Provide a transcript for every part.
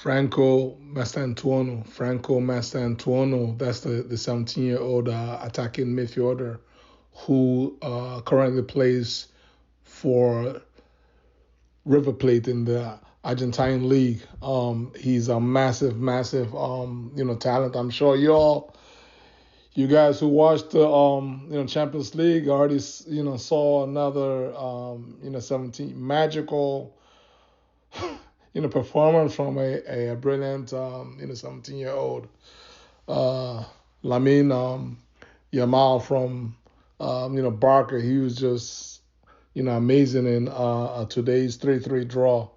Franco Mastantuono. Franco Mastantuono, that's the 17-year-old attacking midfielder who currently plays for River Plate in the Argentine League. He's a massive, talent. I'm sure you guys who watched the, Champions League already, saw another, 17 magical, performance from a brilliant, 17-year-old Lamine Yamal from, Barker. He was just, amazing in today's 3-3 draw.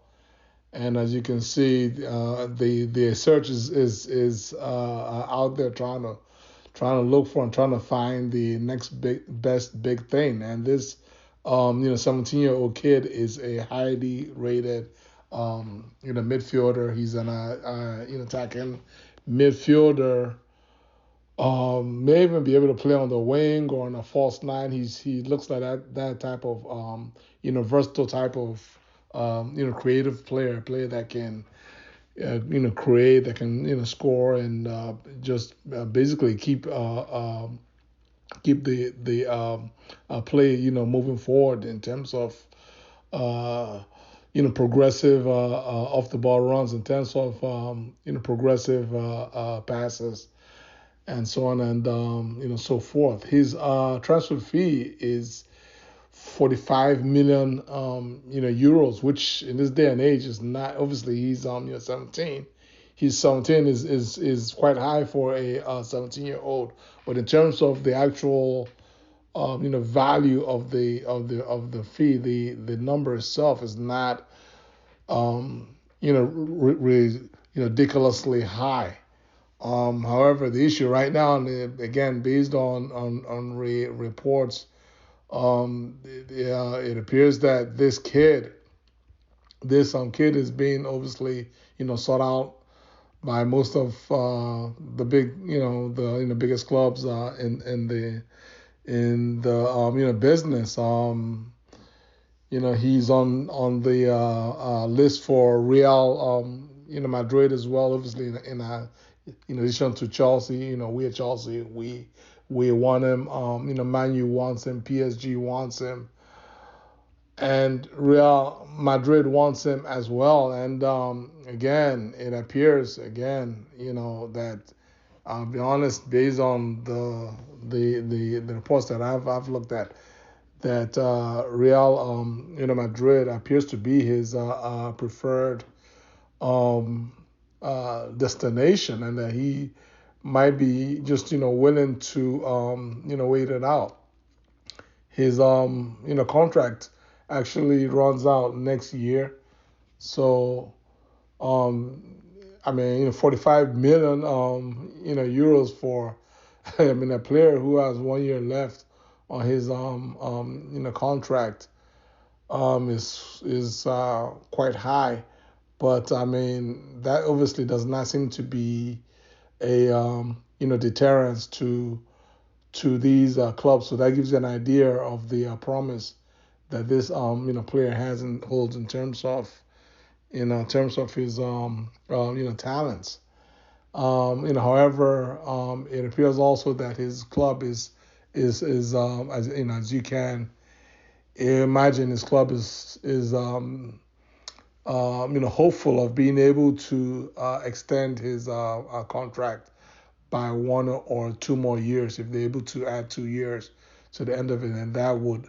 And as you can see, the search is out there trying to look for and trying to find the next best big thing. And this 17-year-old kid is a highly rated midfielder. He's an attacking midfielder. May even be able to play on the wing or on a false nine. He looks like that type of versatile type of creative player that can create, that can score and just basically keep the play moving forward in terms of progressive off the ball runs, in terms of progressive passes and so on and so forth. His transfer fee is 45 million euros, which in this day and age is not, obviously he's 17. He's 17 is quite high for a 17-year-old, but in terms of the actual value of the fee, the number itself is not ridiculously high. However, the issue right now, and again based on reports, it appears that this kid is being obviously sought out by most of the big the biggest clubs in the business. He's on the list for Real Madrid as well. Obviously, in addition to Chelsea, we at Chelsea we want him. Man U wants him, PSG wants him, and Real Madrid wants him as well. And again, it appears that, I'll be honest, based on the reports that I've looked at, that Real Madrid appears to be his preferred destination, and that he might be just willing to wait it out. His contract actually runs out next year, so 45 million euros for a player who has 1 year left on his contract is quite high. But that obviously does not seem to be a deterrence to these clubs. So that gives you an idea of the promise that this player has and holds in terms of his talents. However, it appears also that his club is as you can imagine, his club is hopeful of being able to extend his contract by 1 or 2 more years, if they're able to add 2 years to the end of it, and that would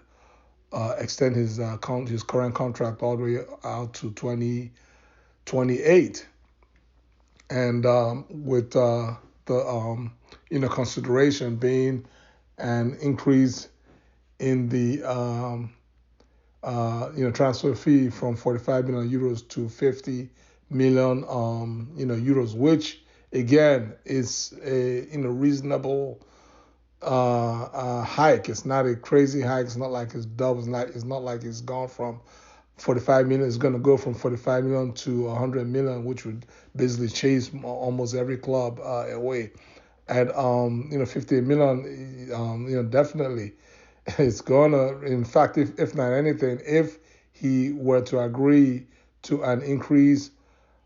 extend his current contract all the way out to 2028. And with the consideration being an increase in the transfer fee from 45 million euros to 50 million euros, which again is a reasonable hike. It's not a crazy hike. It's not like it's double. It's not like it's gone from 45 million. It's going to go from 45 million to 100 million, which would basically chase almost every club away. At 50 million, definitely it's gonna. In fact, if not anything, if he were to agree to an increase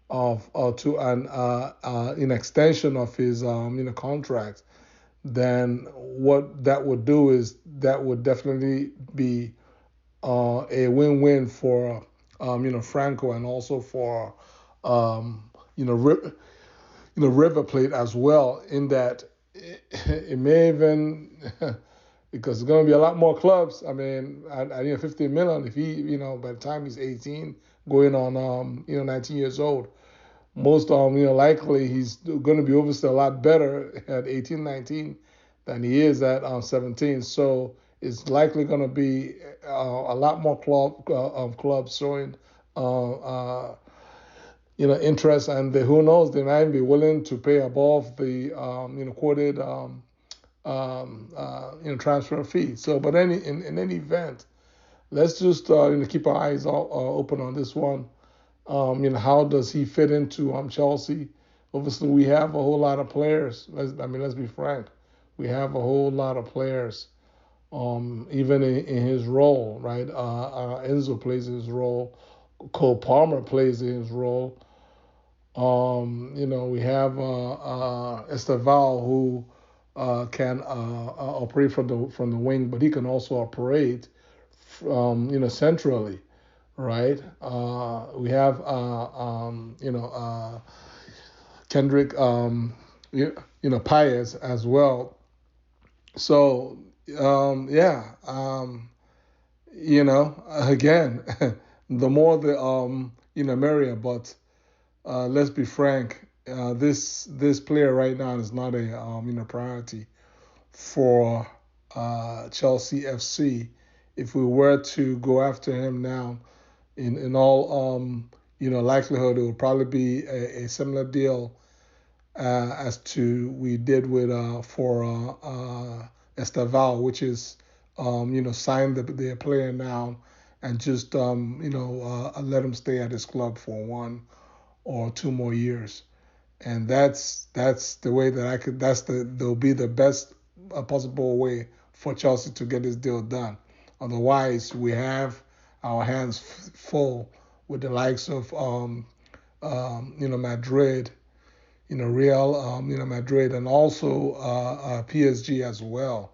of to an extension of his contract, then what that would do is that would definitely be a win-win for Franco, and also for um, you know Ri- River Plate as well. In that it may even because there's going to be a lot more clubs. I mean, I 15 million if he by the time he's 18, going on 19 years old. Most likely he's going to be obviously a lot better at 18, 19 than he is at 17. So it's likely going to be a lot more clubs showing uh, uh, interest, and who knows, they might be willing to pay above the quoted transfer fee. So, but in any event, let's just keep our eyes open on this one. How does he fit into Chelsea? Obviously, we have a whole lot of players. Let's be frank. We have a whole lot of players. Even in his role, right? Enzo plays his role. Cole Palmer plays his role. We have Esteval, who can operate from the wing, but he can also operate centrally, right? We have Kendrick Paez as well. So yeah, again, the more the merrier. But let's be frank, this player right now is not a priority for Chelsea FC. If we were to go after him now, in all likelihood, it would probably be a similar deal as to we did with for Esteval, which is sign the player now and just let him stay at his club for 1 or 2 more years. And that's the way that I could. They'll be the best possible way for Chelsea to get this deal done. Otherwise, we have our hands full with the likes of Madrid, Real, Madrid, and also PSG as well.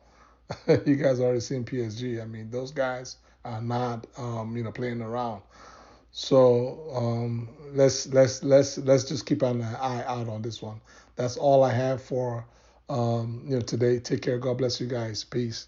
You guys already seen PSG. I mean, those guys are not playing around. So let's just keep an eye out on this one. That's all I have for today. Take care. God bless you guys. Peace.